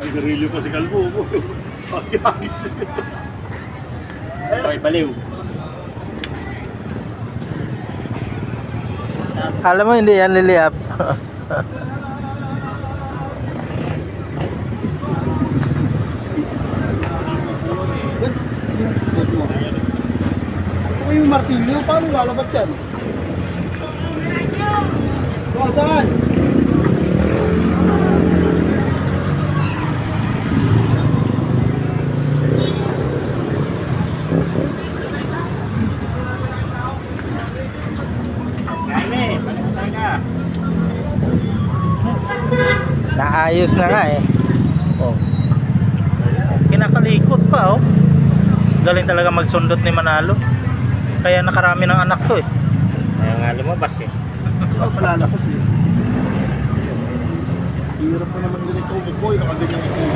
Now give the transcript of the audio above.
May garilyo pa si Kalbo. Pag-iagis. Ay, baliw. Alam mo, hindi yan liliyap. Ako yung martilyo, paano lalabat yan? Saan? Naayos na nga eh. Oh. Kinakalikot pa oh. Galing talaga magsundot ni Manalo. Kaya nakarami ng anak to eh. Kaya nga lumabas eh. Palalakas eh. Hirap pa naman ganito umukoy, nakaganyan ito.